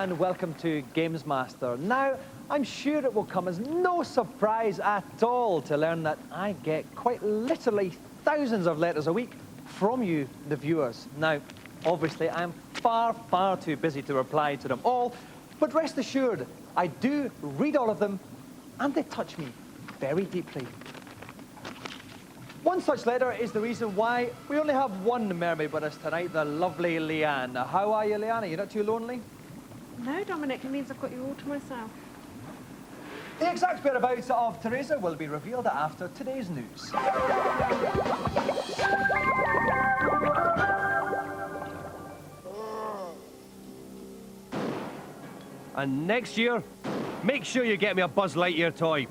and welcome to GamesMaster. Now, I'm sure it will come as no surprise at all to learn that I get quite literally thousands of letters a week from you, the viewers. Now, obviously, I'm far too busy to reply to them all, but rest assured, I do read all of them, and they touch me very deeply. One such letter is the reason why we only have one mermaid with us tonight, the lovely Leanne. How are you, Leanne? Are you not too lonely? No, Dominic, it means I've got you all to myself. The exact whereabouts of Teresa will be revealed after today's news. And next year, make sure you get me a Buzz Lightyear toy.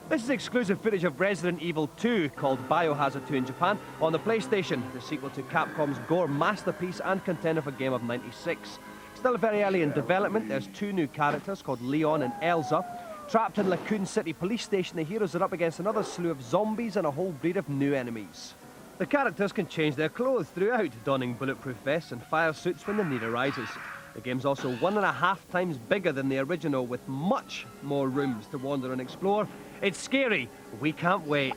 This is exclusive footage of Resident Evil 2, called Biohazard 2 in Japan, on the PlayStation, the sequel to Capcom's gore masterpiece and contender for Game of '96. Still very early in development, there's two new characters called Leon and Elsa. Trapped in Raccoon City Police Station, the heroes are up against another slew of zombies and a whole breed of new enemies. The characters can change their clothes throughout, donning bulletproof vests and fire suits when the need arises. The game's also 1.5 times bigger than the original, with much more rooms to wander and explore. It's scary. We can't wait.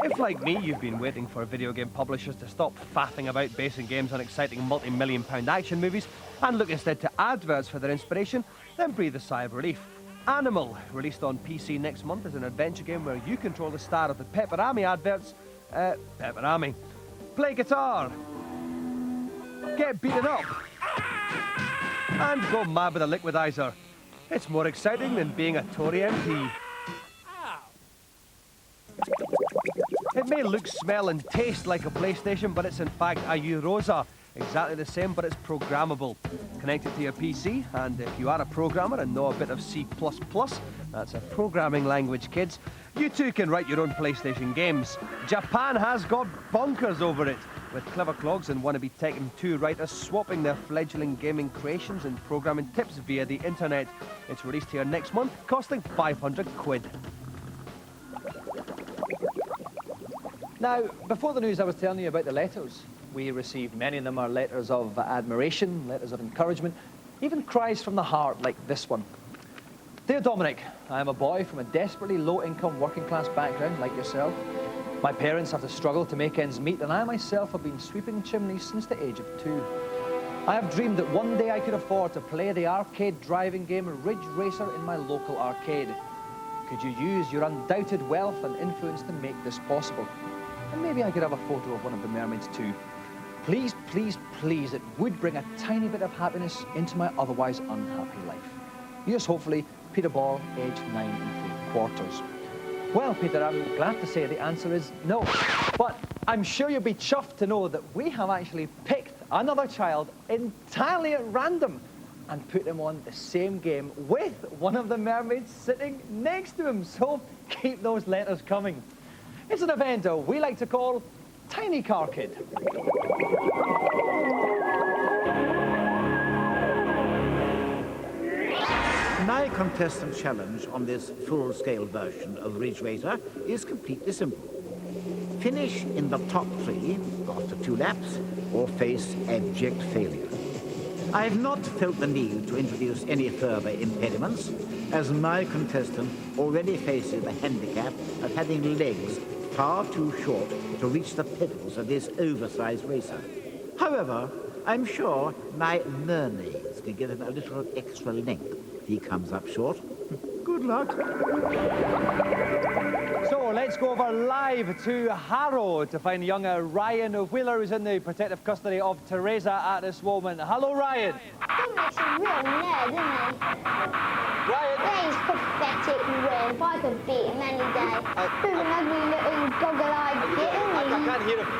If, like me, you've been waiting for video game publishers to stop faffing about basing games on exciting multi-million-pound action movies and look instead to adverts for their inspiration, then breathe a sigh of relief. Animal, released on PC next month, is an adventure game where you control the star of the Pepperami adverts. Pepperami. Play guitar. Get beaten up. And go mad with a liquidizer. It's more exciting than being a Tory MP. It may look, smell and taste like a PlayStation, but it's in fact a Eurosa. Exactly the same, but it's programmable. Connect it to your PC, and if you are a programmer and know a bit of C++, that's a programming language, kids, you too can write your own PlayStation games. Japan has got bonkers over it, with clever clogs and wannabe Tekken 2 writers swapping their fledgling gaming creations and programming tips via the internet. It's released here next month, costing 500 quid. Now, before the news, I was telling you about the letters. We received many of them are letters of admiration, letters of encouragement, even cries from the heart like this one. Dear Dominic, I am a boy from a desperately low-income working-class background like yourself. My parents have to struggle to make ends meet, and I myself have been sweeping chimneys since the age of 2. I have dreamed that one day I could afford to play the arcade driving game Ridge Racer in my local arcade. Could you use your undoubted wealth and influence to make this possible? And maybe I could have a photo of one of the mermaids too. Please, please, please, it would bring a tiny bit of happiness into my otherwise unhappy life. Yours hopefully, Peter Ball, age 9 3/4. Well, Peter, I'm glad to say the answer is no. But I'm sure you'll be chuffed to know that we have actually picked another child entirely at random and put him on the same game with one of the mermaids sitting next to him. So keep those letters coming. It's an event we like to call Tiny Car Kid. My contestant challenge on this full-scale version of Ridge Racer is completely simple. Finish in the top 3 after 2 laps, or face abject failure. I have not felt the need to introduce any further impediments, as my contestant already faces the handicap of having legs far too short to reach the pedals of this oversized racer. However, I'm sure my mermaids can give him a little extra length if he comes up short. Good luck. So let's go over live to Harrow to find young Ryan Wheeler, who's in the protective custody of Teresa at this moment. Hello, Ryan. Dominic's a real nerd, isn't he? Ryan. Yeah, he's pathetic and weird. If I could beat him any day. He's an ugly little goggle-eyed git, isn't he? I can't hear him.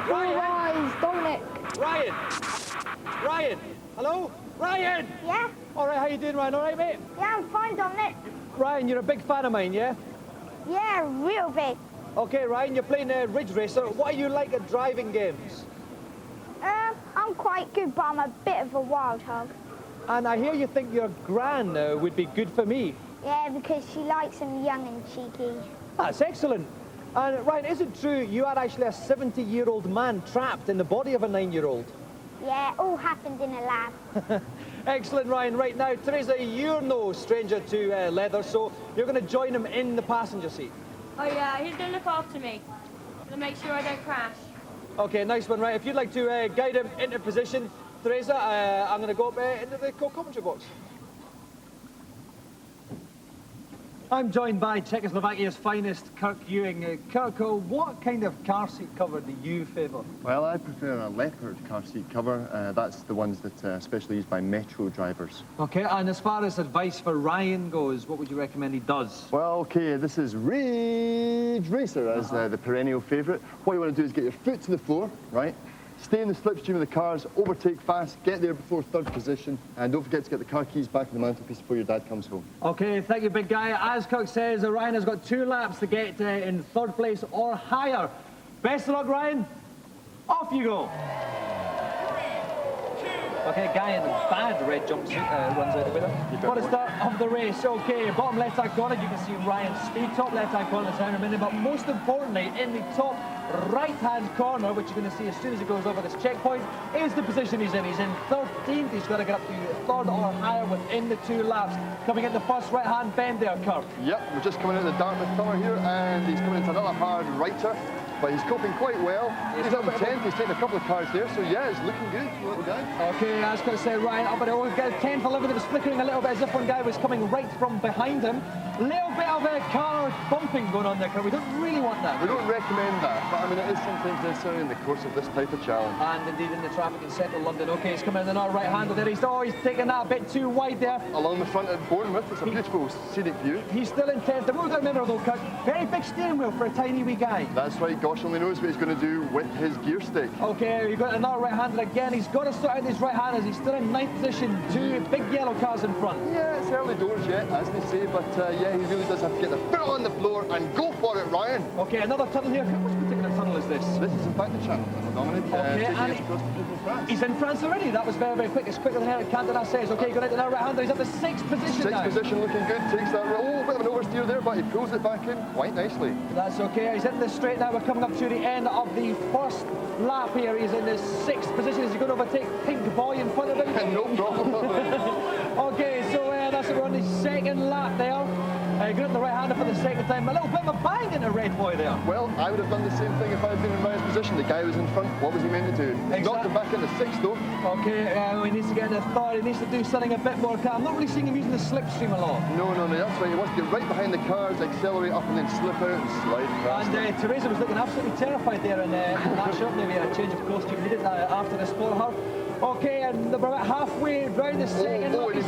Blue eyes, Dominic. Ryan. Ryan. Hello? Ryan. Yeah? All right, how you doing, Ryan? All right, mate? Yeah, I'm fine, Dominic. Ryan, you're a big fan of mine, yeah? Yeah, real big. Okay, Ryan, you're playing Ridge Racer. What are you like at driving games? I'm quite good, but I'm a bit of a wild hog. And I hear you think your gran would be good for me. Yeah, because she likes him young and cheeky. That's excellent. And Ryan, is it true you are actually a 70-year-old man trapped in the body of a 9-year-old? Yeah, it all happened in a lab. Excellent, Ryan. Right now, Teresa, you're no stranger to leather, so you're going to join him in the passenger seat. Oh yeah, he's going to look after me. To make sure I don't crash. Okay, nice one, right. If you'd like to guide him into position, Teresa, I'm going to go up into the commentary box. I'm joined by Czechoslovakia's finest, Kirk Ewing. Kirk, what kind of car seat cover do you favour? Well, I prefer a leopard car seat cover. That's the ones that are especially used by metro drivers. Okay, and as far as advice for Ryan goes, what would you recommend he does? Well, okay, this is Ridge Racer as the perennial favourite. What you want to do is get your foot to the floor, right? Stay in the slipstream of the cars, overtake fast, get there before third position, and don't forget to get the car keys back in the mantelpiece before your dad comes home. Okay, thank you, big guy. As Kirk says, Ryan has got 2 laps to get in third place or higher. Best of luck, Ryan. Off you go. Okay, guy in the bad red jumpsuit runs out the winner. What a start of the race. Okay, bottom left-hand corner, you can see Ryan's speed. Top left-hand corner, the time remaining. But most importantly, in the top right-hand corner, which you're going to see as soon as he goes over this checkpoint, is the position he's in. He's in 13th. He's got to get up to third or higher within the 2 laps. Coming in the first right-hand bend there, Kirk. Yep, we're just coming out of the Dartmouth Tower here, and he's coming into another hard righter. But he's coping quite well. He's up in 10th, he's taking a couple of cars there, so yeah, it's looking good for little guy. Okay, as Chris said, Ryan up at 10th, 11th, it was flickering a little bit as if one guy was coming right from behind him. Little bit of a car bumping going on there, we don't really want that. We don't recommend that, but I mean, it is sometimes necessary in the course of this type of challenge. And indeed in the traffic in central London. Okay, he's coming in the right-hander there. He's taking that a bit too wide there. Along the front at Bournemouth, it's a beautiful scenic view. He's still in 10th. And what we've got to remember though, Kirk, very big steering wheel for a tiny wee guy. That's right, gosh only knows what he's going to do with his gear stick. Okay, we've got another right-hander again. He's got to sort out his right-handers. He's still in 9th position. 2 big yellow cars in front. Yeah, it's early doors yet, as they say, but yeah, he really does have to get the foot on the floor and go for it, Ryan. Okay, another tunnel here. Which particular tunnel is this? This is in fact the channel tunnel, Dominik. Okay, and across the beautiful France. He's in France already. That was very, very quick. It's quicker than Derrick Lynch says. Okay, going into the right-hander. He's at the 6th position now. 6th position, looking good. Takes that. Oh, bit of an oversteer there, but he pulls it back in quite nicely. That's okay. He's in the straight now. We're coming up to the end of the first lap here. He's in the 6th position. Is he going to overtake Pink Boy in front of him? No problem. Okay, so that's it. We're on the 2nd lap there. Going at the right-hander for the 2nd time. A little bit of a bang into Red Boy there. Well, I would have done the same thing if I had been in Ryan's position. The guy was in front. What was he meant to do? He knocked him back into 6th, though. Okay, he needs to get into 3rd. He needs to do something a bit more calm. I'm not really seeing him using the slipstream a lot. No, that's right. He wants to get right behind the cars, accelerate up and then slip out and slide past. And Teresa was looking absolutely terrified there in that shot. Maybe a change of costume needed after this for her. Okay, and we're about halfway round the 2nd. He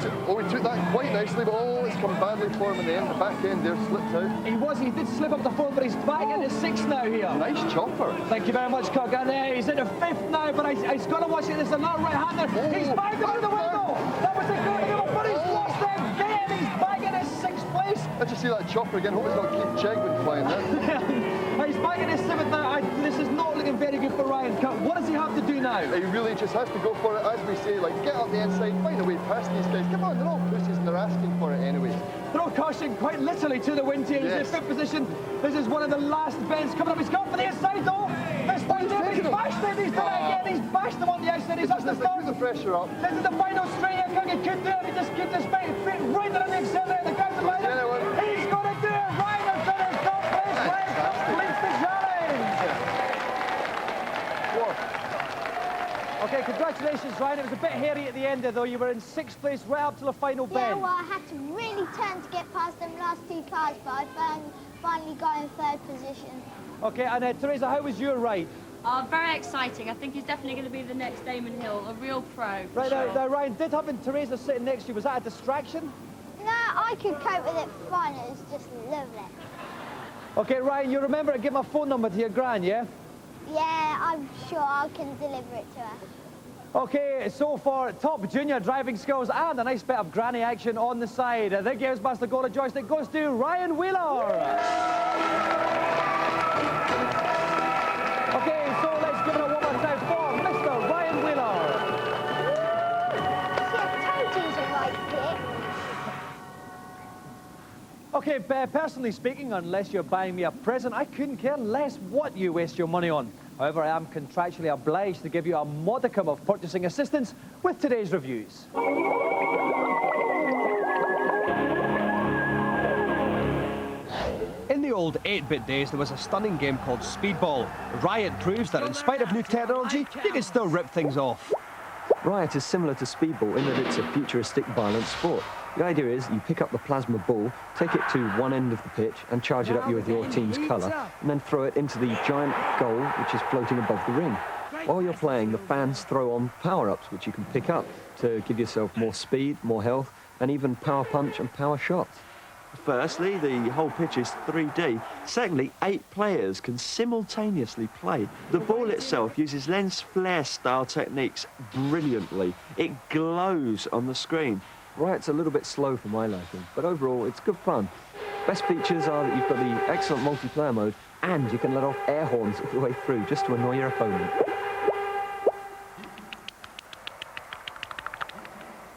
took that quite nicely, but it's come badly for him in the end. The back end there slipped out. He did slip up to 4th, but he's back into 6th now here. Nice chopper. Thank you very much, Kirk. And he's into 5th now, but he's got to watch it. There's another right-hander. He's back through the window. That was a good deal, but he's lost again. He's back in his 6th place. Let's just see that chopper again. Hope it's not Keith Chegwin flying there. He's back in his 7th now. This is not looking very good for Ryan. Kirk, what does he have to do now? He really just has to go for it, as we say, like get up the inside, find a way past these guys. Come on, they're all pussies and they're asking for it anyway. Throw caution quite literally to the wind here. He's in 5th position. This is one of the last bends coming up. He's gone for the inside though. This one's in. He's bashed him. He's done it again. He's bashed him on the outside. He's up the start. Put the pressure up. This is the final straight here. Kirk, he could do it. He just keeps his feet right on the accelerator. The guys behind him. He's going to do it. Ryan has done his top place. Ryan completes the challenge. Okay, congratulations, Ryan. It was a bit hairy at the end there, though. You were in 6th place right up to the final bend. Yeah, well, I had to really turn to get past them last 2 cars, but I finally got in 3rd position. Okay, and Teresa, how was your ride? Very exciting. I think he's definitely going to be the next Damon Hill, a real pro. Right, sure. now, Ryan, did having Teresa sitting next to you, was that a distraction? No, I could cope with it fine. It was just lovely. Okay, Ryan, you remember to give my phone number to your gran, yeah? Yeah, I'm sure I can deliver it to her. Okay, so for top junior driving skills and a nice bit of granny action on the side, the GamesMaster Golden Joystick goes to Ryan Wheeler. Okay, so let's give it a one more time for Mr. Ryan Wheeler. See, I told you the right pick. Okay, personally speaking, unless you're buying me a present, I couldn't care less what you waste your money on. However, I am contractually obliged to give you a modicum of purchasing assistance with today's reviews. In the old 8-bit days, there was a stunning game called Speedball. Riot proves that in spite of new technology, you can still rip things off. Riot is similar to Speedball in that it's a futuristic, violent sport. The idea is you pick up the plasma ball, take it to one end of the pitch and charge it up with your team's colour, and then throw it into the giant goal which is floating above the ring. While you're playing, the fans throw on power-ups which you can pick up to give yourself more speed, more health, and even power punch and power shots. Firstly, the whole pitch is 3D. Secondly, 8 players can simultaneously play. The ball itself uses lens flare style techniques brilliantly. It glows on the screen. Riot's a little bit slow for my liking, but overall it's good fun. Best features are that you've got the excellent multiplayer mode and you can let off air horns all the way through just to annoy your opponent.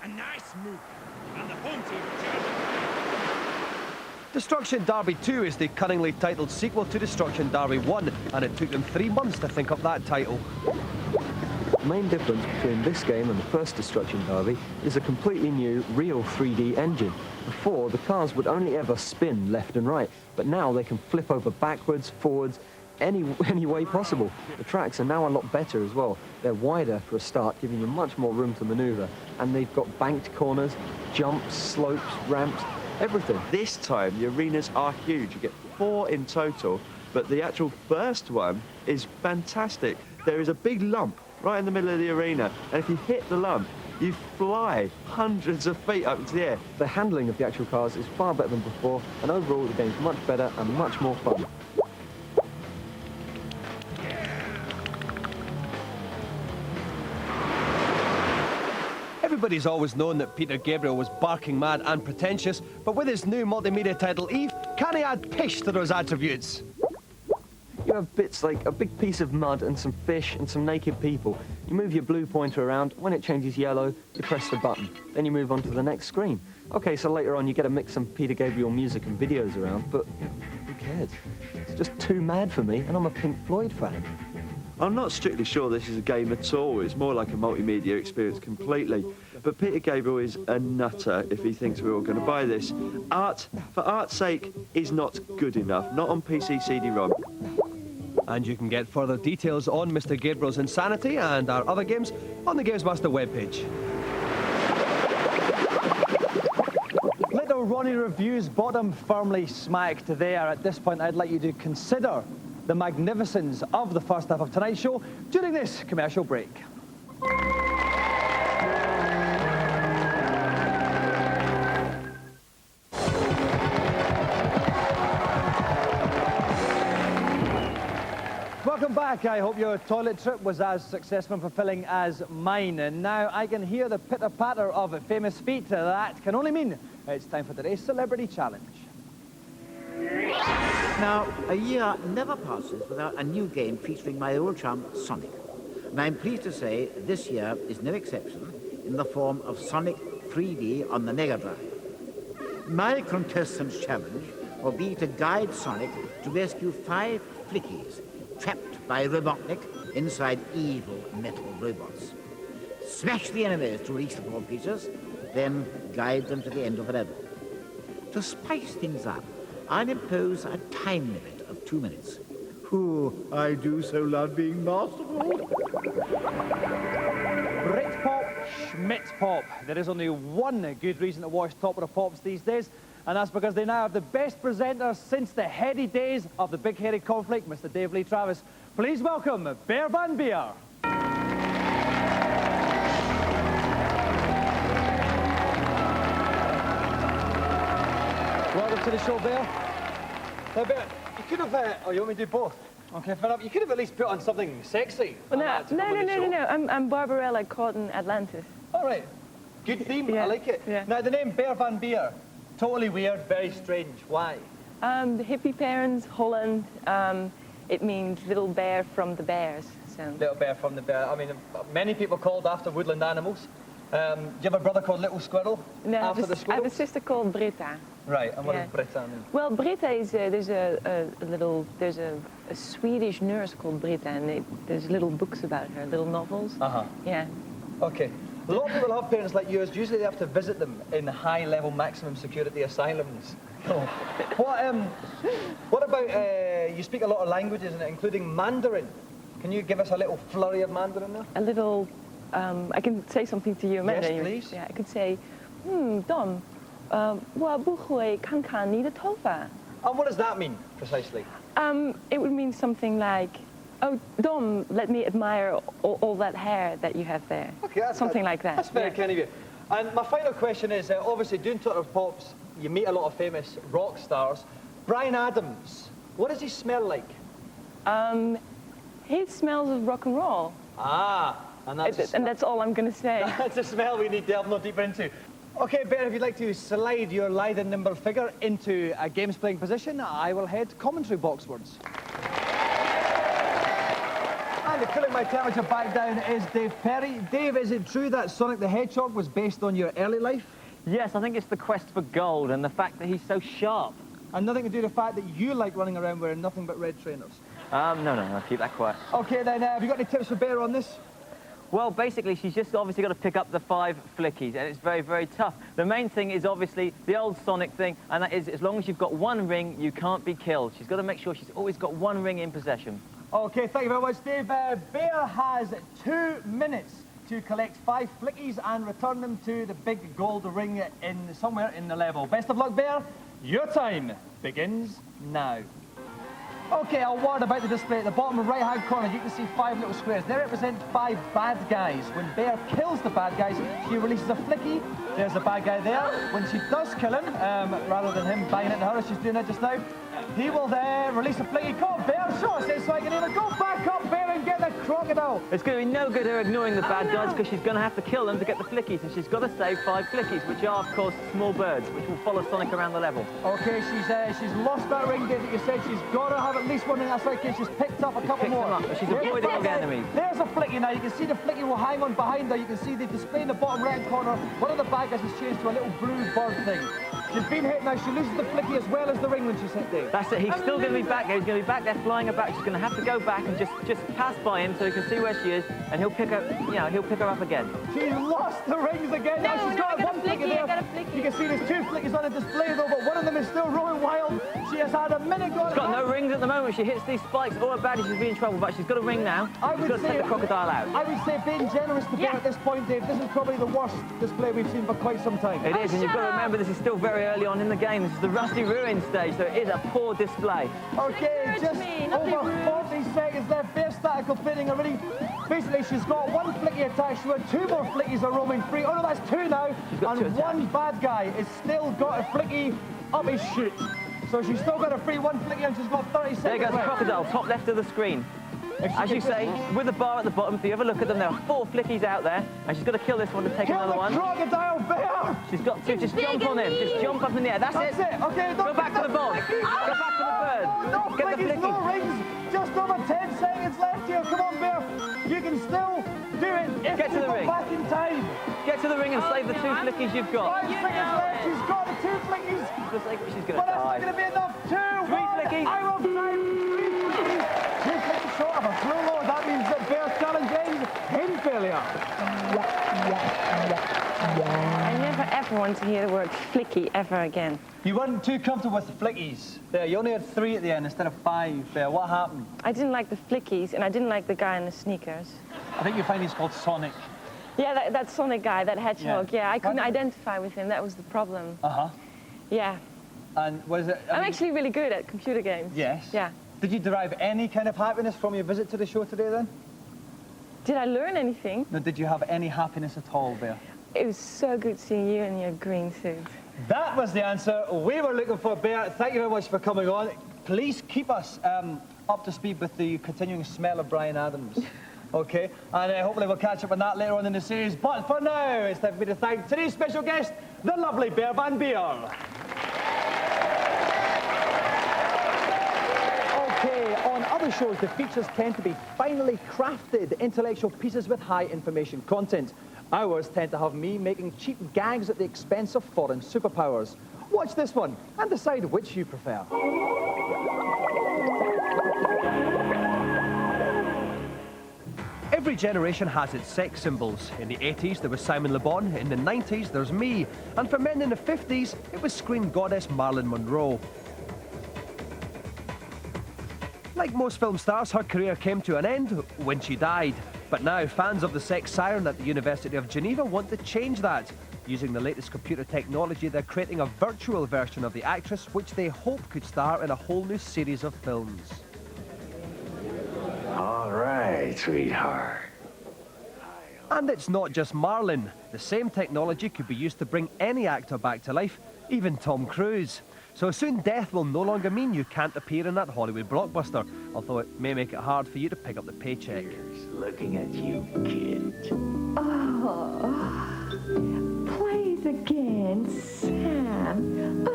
A nice move. And the home team charging. Destruction Derby 2 is the cunningly titled sequel to Destruction Derby 1, and it took them 3 months to think up that title. The main difference between this game and the first Destruction Derby is a completely new, real 3D engine. Before, the cars would only ever spin left and right, but now they can flip over backwards, forwards, any way possible. The tracks are now a lot better as well. They're wider for a start, giving you much more room to manoeuvre, and they've got banked corners, jumps, slopes, ramps, everything. This time, the arenas are huge. You get 4 in total, but the actual first one is fantastic. There is a big lump right in the middle of the arena, and if you hit the lump, you fly hundreds of feet up into the air. The handling of the actual cars is far better than before, and overall the game's much better and much more fun. Everybody's always known that Peter Gabriel was barking mad and pretentious, but with his new multimedia title Eve, can he add pish to those attributes? You have bits like a big piece of mud and some fish and some naked people. You move your blue pointer around. When it changes yellow, you press the button. Then you move on to the next screen. Okay, so later on you get to mix some Peter Gabriel music and videos around, but who cares? It's just too mad for me, and I'm a Pink Floyd fan. I'm not strictly sure this is a game at all. It's more like a multimedia experience completely. But Peter Gabriel is a nutter if he thinks we're all going to buy this. Art, for art's sake, is not good enough. Not on PC CD-ROM. And you can get further details on Mr. Gabriel's insanity and our other games on the GamesMaster webpage. Little Ronnie Review's bottom firmly smacked there. At this point, I'd like you to consider the magnificence of the first half of tonight's show during this commercial break. Welcome back. I hope your toilet trip was as successful and fulfilling as mine. And now I can hear the pitter-patter of famous feet. That can only mean it's time for today's Celebrity Challenge. Now, a year never passes without a new game featuring my old chum, Sonic. And I'm pleased to say this year is no exception in the form of Sonic 3D on the Mega Drive. My Contestants challenge will be to guide Sonic to rescue 5 flickies trapped by Robotnik inside evil metal robots. Smash the enemies to release the poor creatures, then guide them to the end of the level. To spice things up, I'll impose a time limit of 2 minutes. Ooh, I do so love being masterful. Britpop, Schmitzpop. There is only one good reason to watch Top of the Pops these days, and that's because they now have the best presenters since the heady days of the Big Hairy Conflict, Mr. Dave Lee Travis. Please welcome Bear Van Beer. Welcome to the show, Bear. Now, Bear, you could have, oh, you want me to do both? Okay, fair enough. You could have at least put on something sexy. Well, no. I'm Barbarella caught in Atlantis. All right. Good theme. Yeah. I like it. Yeah. Now, the name Bear Van Beer, totally weird, very strange. Why? The hippie parents, Holland, it means little bear from the bears. So. Little bear from the bear. I mean, many people called after woodland animals. Do you have a brother called Little Squirrel? No, after the I squirrel? have a sister called Britta. Right, and what does Britta mean? Well, Britta is, there's a Swedish nurse called Britta, and there's little books about her, little novels. Yeah. Okay. A lot of people have parents like yours. Usually they have to visit them in high-level maximum security asylums. What about, you speak a lot of languages, including Mandarin. Can you give us a little flurry of Mandarin there? A little, I can say something to you in Mandarin. Yes, please. Yeah, I could say, Dom, 我不会看看你的头发. And what does that mean, precisely? It would mean something like, oh, Dom, let me admire all that hair that you have there. Okay, something like that. That's very kind of you. And my final question is, obviously, doing Tour of Pops, you meet a lot of famous rock stars. Bryan Adams, what does he smell like? He smells of rock and roll. And that's all I'm going to say. That's a smell we need to delve no deeper into. Okay, Bear, if you'd like to slide your lithe and nimble figure into a games playing position, I will head commentary boxwards. And cooling my temperature back down is Dave Perry. Dave, is it true that Sonic the Hedgehog was based on your early life? Yes, I think it's the quest for gold and the fact that he's so sharp. And nothing to do with the fact that you like running around wearing nothing but red trainers? No, I'll keep that quiet. Okay, then, have you got any tips for Bear on this? Well, basically, she's just obviously got to pick up the 5 flickies, and it's very, very tough. The main thing is obviously the old Sonic thing, and that is as long as you've got 1 ring, you can't be killed. She's got to make sure she's always got 1 ring in possession. Okay, thank you very much, Dave. Bear has 2 minutes to collect 5 flickies and return them to the big gold ring somewhere in the level. Best of luck, Bear. Your time begins now. Okay, I'll warn about the display. At the bottom right-hand corner, you can see 5 little squares. They represent 5 bad guys. When Bear kills the bad guys, she releases a flicky. There's a bad guy there. When she does kill him, rather than him banging into her as she's doing it just now, he will then release a flicky. Come on, Bear, show us this so I can either go back up, Bear, and get the crocodile. It's going to be no good her ignoring the bad guys because she's going to have to kill them to get the flickies, and she's got to save 5 flickies, which are, of course, small birds, which will follow Sonic around the level. Okay, she's lost that ring, Dave, that you said. She's got to have at least 1 ring. That's okay. She's picked up a couple more. Up, but she's avoiding all the enemies. There's a flicky now. You can see the flicky will hang on behind her. You can see the display in the bottom right corner. One of the bad guys has changed to a little blue bird thing. She's been hit now. She loses the flicky as well as the ring when she's hit, Dave. That's it. He's still going to be back there. He's going to be back there flying about. She's going to have to go back and just pass by him so he can see where she is, and he'll pick her. He'll pick her up again. She's lost the rings again. Now she's got 1 flicky there. You can see there's 2 flickies on the display though, but one of them is still rolling wild. She has had a minute gone. She's got no rings at the moment. She hits these spikes. Oh, badly, she's be in trouble, but she's got a ring now. She's got to take the crocodile out. I would say being generous to Bear at this point, Dave. This is probably the worst display we've seen for quite some time. It is, and you've got to remember this is still very early on in the game. This is the Rusty Ruin stage, so it is a poor display. Okay, just over 40 seconds left. Bear statical fitting already. Basically, she's got 1 flicky attached to her. 2 more flickies are roaming free. Oh no, that's 2 now. And 1 bad guy has still got a flicky up his chute. So she's still got a free 1 flicky and she's got 30 seconds There goes the left. crocodile, top left of the screen. As you say, with the bar at the bottom, if you ever look at them, there are 4 flickies out there, and she's got to kill this one to take another one. Crocodile, Bear! She's got to just jump on him, just jump up in the air. That's it. Okay, go back to the ball. Go back to the bird. No Get the flickies, no flickies. rings. Just over 10 seconds left here. Come on, Bear. You can still do it if Get to you the go ring. back in time. Get to the ring and save the 2 flickies you've got. 5 seconds left. She's got the 2 flickies. She's going to But that's not die. going to be enough. 2, 3 flickies. I will time. 3 flickies. 2 flickies short of a full load. That means that Bear's challenge ends in failure. I never ever want to hear the word flicky ever again. You weren't too comfortable with the flickies. There, you only had 3 at the end instead of 5. There, what happened? I didn't like the flickies, and I didn't like the guy in the sneakers. I think you find he's called Sonic. Yeah, that Sonic guy, that hedgehog. Yeah, I couldn't identify with him. That was the problem. Yeah. And was it? I'm actually really good at computer games. Yes. Yeah. Did you derive any kind of happiness from your visit to the show today then? Did I learn anything? No, did you have any happiness at all there? It was so good seeing you in your green suit. That was the answer we were looking for, Bear. Thank you very much for coming on. Please keep us up to speed with the continuing smell of Bryan Adams. Okay, and hopefully we'll catch up on that later on in the series. But for now, it's time for me to thank today's special guest, the lovely Bear Van Beer. Okay, on other shows, the features tend to be finely crafted intellectual pieces with high information content. Ours tend to have me making cheap gags at the expense of foreign superpowers. Watch this one and decide which you prefer. Every generation has its sex symbols. In the 80s, there was Simon Le Bon. In the 90s, there's me. And for men in the 50s, it was screen goddess Marilyn Monroe. Like most film stars, her career came to an end when she died. But now, fans of the sex siren at the University of Geneva want to change that. Using the latest computer technology, they're creating a virtual version of the actress, which they hope could star in a whole new series of films. All right, sweetheart. And it's not just Marlin. The same technology could be used to bring any actor back to life, even Tom Cruise. So soon death will no longer mean you can't appear in that Hollywood blockbuster, although it may make it hard for you to pick up the paycheck. Here's looking at you, kid. Oh, please again, Sam.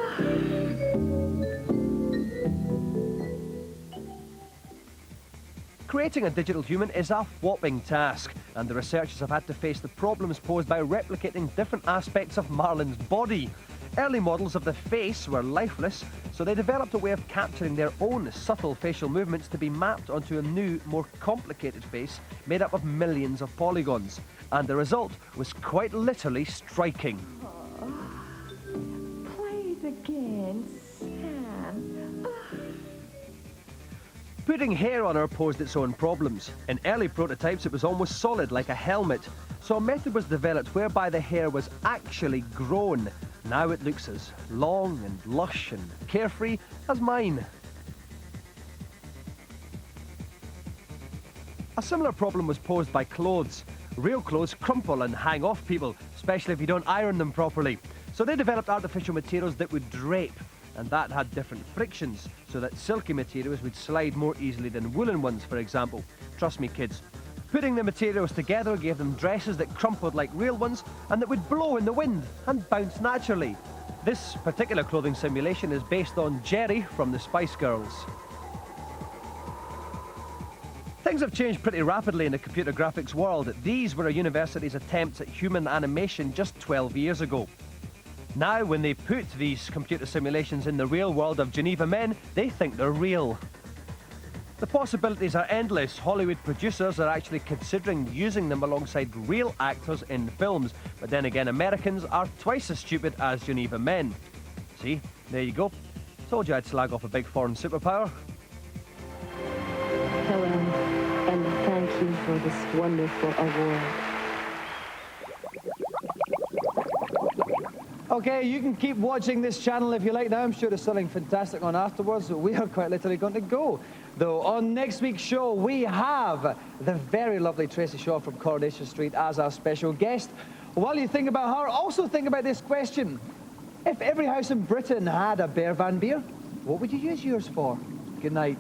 Creating a digital human is a whopping task, and the researchers have had to face the problems posed by replicating different aspects of Marlin's body. Early models of the face were lifeless, so they developed a way of capturing their own subtle facial movements to be mapped onto a new, more complicated face made up of millions of polygons. And the result was quite literally striking. Oh, please again, Sam. Putting hair on her posed its own problems. In early prototypes, it was almost solid, like a helmet. So a method was developed whereby the hair was actually grown. Now it looks as long and lush and carefree as mine. A similar problem was posed by clothes. Real clothes crumple and hang off people, especially if you don't iron them properly. So they developed artificial materials that would drape, and that had different frictions, so that silky materials would slide more easily than woolen ones, for example. Trust me, kids. Putting the materials together gave them dresses that crumpled like real ones and that would blow in the wind and bounce naturally. This particular clothing simulation is based on Jerry from the Spice Girls. Things have changed pretty rapidly in the computer graphics world. These were a university's attempts at human animation just 12 years ago. Now, when they put these computer simulations in the real world of Geneva men, they think they're real. The possibilities are endless. Hollywood producers are actually considering using them alongside real actors in films. But then again, Americans are twice as stupid as Geneva men. See, there you go. Told you I'd slag off a big foreign superpower. Hello, and thank you for this wonderful award. Okay, you can keep watching this channel if you like now. I'm sure there's something fantastic on afterwards, so we are quite literally going to go. Though on next week's show, we have the very lovely Tracy Shaw from Coronation Street as our special guest. While you think about her, also think about this question. If every house in Britain had a Bear Van Beer, what would you use yours for? Good night.